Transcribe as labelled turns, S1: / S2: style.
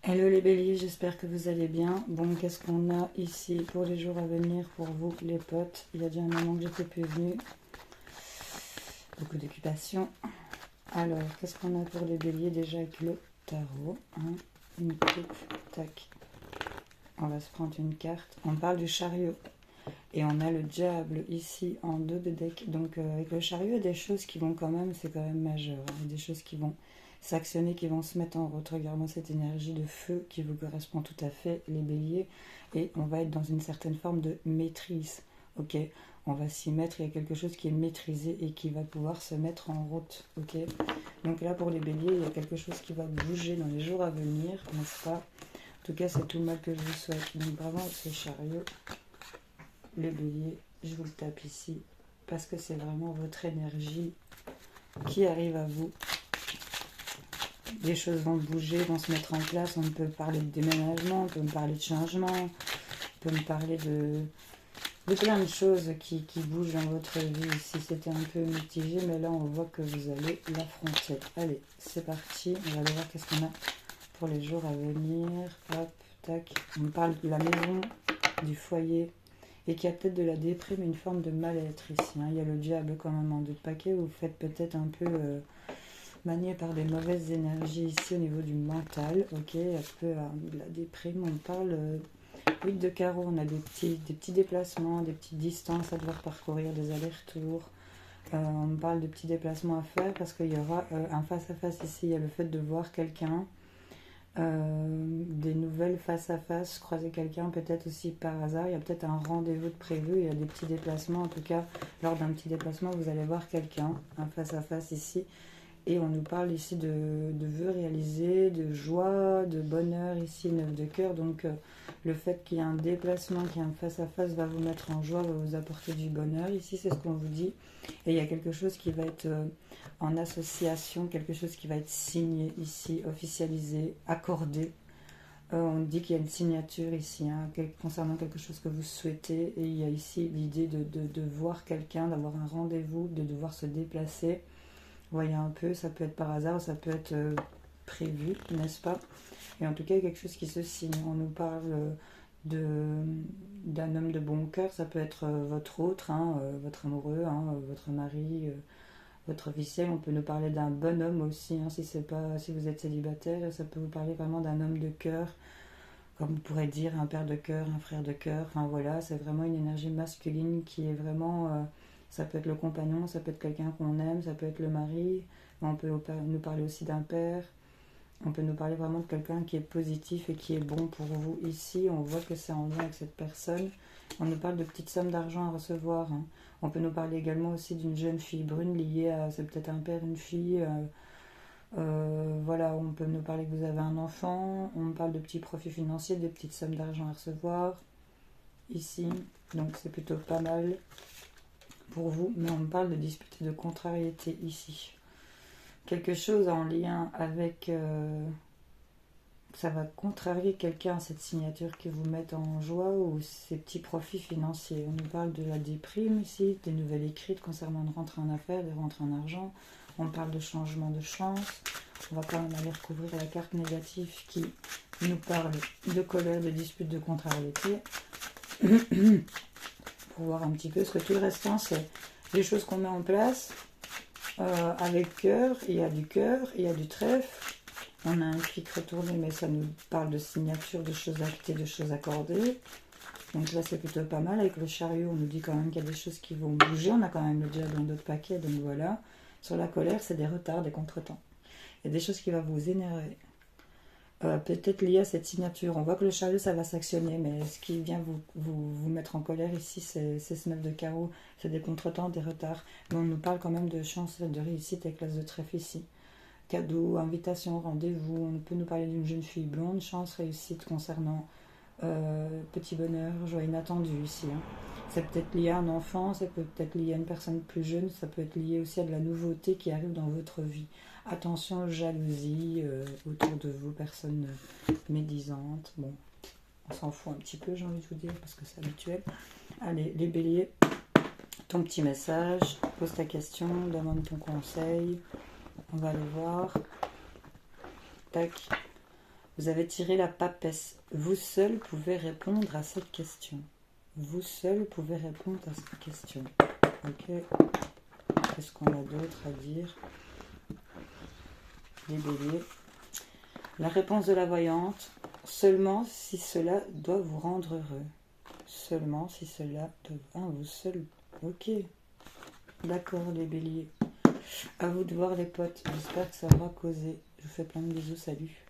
S1: Hello les béliers, j'espère que vous allez bien. Bon, qu'est-ce qu'on a ici pour les jours à venir pour vous les potes? Il y a déjà un moment que j'étais plus venue. Beaucoup d'occupation. Alors, qu'est-ce qu'on a pour les béliers déjà avec le tarot, hein? Une coupe, tac. On va se prendre une carte. On parle du chariot. Et on a le diable ici en dos de deck. Donc avec le chariot, il y a des choses qui vont quand même, c'est quand même majeur. Il y a des choses qui vont s'actionner, qui vont se mettre en route. Regardons cette énergie de feu qui vous correspond tout à fait, les béliers. Et on va être dans une certaine forme de maîtrise. Ok, on va s'y mettre, il y a quelque chose qui est maîtrisé et qui va pouvoir se mettre en route. Ok, donc là pour les béliers, il y a quelque chose qui va bouger dans les jours à venir, n'est-ce pas? En tout cas, c'est tout le mal que je vous souhaite. Donc vraiment, ce chariot, les béliers, je vous le tape ici parce que c'est vraiment votre énergie qui arrive à vous. Les choses vont bouger, vont se mettre en place. On peut parler de déménagement, on peut me parler de changement, on peut me parler de plein de choses qui bougent dans votre vie. Ici, c'était un peu mitigé, mais là, on voit que vous allez l'affronter. Allez, c'est parti. On va aller voir qu'est-ce qu'on a pour les jours à venir. Hop, tac. On parle de la maison, du foyer, et qu'il y a peut-être de la déprime, une forme de mal-être ici. Hein. Il y a le diable quand même en deux de paquet. Vous faites peut-être un peu manié par des mauvaises énergies ici au niveau du mental. Ok, un peu de la déprime. On parle 8 de carreau. On a des petits déplacements, des petites distances à devoir parcourir, des allers-retours. On parle de petits déplacements à faire parce qu'il y aura un face-à-face ici. Il y a le fait de voir quelqu'un. Des nouvelles face à face, croiser quelqu'un peut-être aussi par hasard, il y a peut-être un rendez-vous de prévu, il y a des petits déplacements, en tout cas lors d'un petit déplacement vous allez voir quelqu'un, un face à face ici, et on nous parle ici de vœux réalisés, de joie, de bonheur ici, 9 de cœur, donc le fait qu'il y ait un déplacement, qu'il y ait un face à face va vous mettre en joie, va vous apporter du bonheur, ici c'est ce qu'on vous dit, et il y a quelque chose qui va être en association, quelque chose qui va être signé ici, officialisé, accordé. On dit qu'il y a une signature ici, hein, concernant quelque chose que vous souhaitez, et il y a ici l'idée de voir quelqu'un, d'avoir un rendez-vous, de devoir se déplacer. Vous voyez un peu, ça peut être par hasard, ça peut être prévu, n'est-ce pas? Et en tout cas, il y a quelque chose qui se signe. On nous parle d'un homme de bon cœur, ça peut être votre autre, hein, votre amoureux, hein, votre mari, votre officiel. On peut nous parler d'un bonhomme aussi, hein, si vous êtes célibataire, ça peut vous parler vraiment d'un homme de cœur, comme on pourrait dire un père de cœur, un frère de cœur. Enfin voilà, c'est vraiment une énergie masculine qui est vraiment... ça peut être le compagnon, ça peut être quelqu'un qu'on aime, ça peut être le mari. On peut nous parler aussi d'un père. On peut nous parler vraiment de quelqu'un qui est positif et qui est bon pour vous. Ici, on voit que c'est en lien avec cette personne. On nous parle de petites sommes d'argent à recevoir. Hein. On peut nous parler également aussi d'une jeune fille brune liée à... C'est peut-être un père, une fille... voilà, on peut nous parler que vous avez un enfant. On parle de petits profits financiers, de petites sommes d'argent à recevoir. Ici, donc c'est plutôt pas mal pour vous. Mais on parle de disputes et de contrariété ici. Quelque chose en lien avec... ça va contrarier quelqu'un, cette signature qui vous met en joie ou ces petits profits financiers. On nous parle de la déprime ici, des nouvelles écrites concernant une rentrée en affaires, des rentrées en argent. On parle de changement de chance. On va quand même aller recouvrir la carte négative qui nous parle de colère, de dispute, de contrariété. Pour voir un petit peu, parce que tout le restant, c'est les choses qu'on met en place avec cœur. Il y a du cœur, il y a du trèfle. On a un clic retourné, mais ça nous parle de signature, de choses actées, de choses accordées. Donc là, c'est plutôt pas mal. Avec le chariot, on nous dit quand même qu'il y a des choses qui vont bouger. On a quand même le diable dans d'autres paquets, donc voilà. Sur la colère, c'est des retards, des contretemps. Il y a des choses qui vont vous énerver. Peut-être lié à cette signature. On voit que le chariot, ça va s'actionner, mais ce qui vient vous mettre en colère ici, c'est ce 9 de carreau. C'est des contretemps, des retards. Mais on nous parle quand même de chance, de réussite avec l'as de trèfle ici. Cadeau, invitation, rendez-vous. On peut nous parler d'une jeune fille blonde, chance, réussite concernant petit bonheur, joie inattendue ici. Hein. C'est peut-être lié à un enfant, ça peut être lié à une personne plus jeune, ça peut être lié aussi à de la nouveauté qui arrive dans votre vie. Attention, jalousie autour de vous, personnes médisantes. Bon, on s'en fout un petit peu, j'ai envie de vous dire, parce que c'est habituel. Allez, les béliers, ton petit message, pose ta question, demande ton conseil. On va aller voir. Tac. Vous avez tiré la papesse. Vous seul pouvez répondre à cette question. Vous seul pouvez répondre à cette question. Ok. Qu'est-ce qu'on a d'autre à dire? Les béliers. La réponse de la voyante. Seulement si cela doit vous rendre heureux. Seulement si cela doit... Ah, vous seul. Ok. D'accord, les béliers. À vous de voir, les potes. J'espère que ça aura causé. Je vous fais plein de bisous. Salut.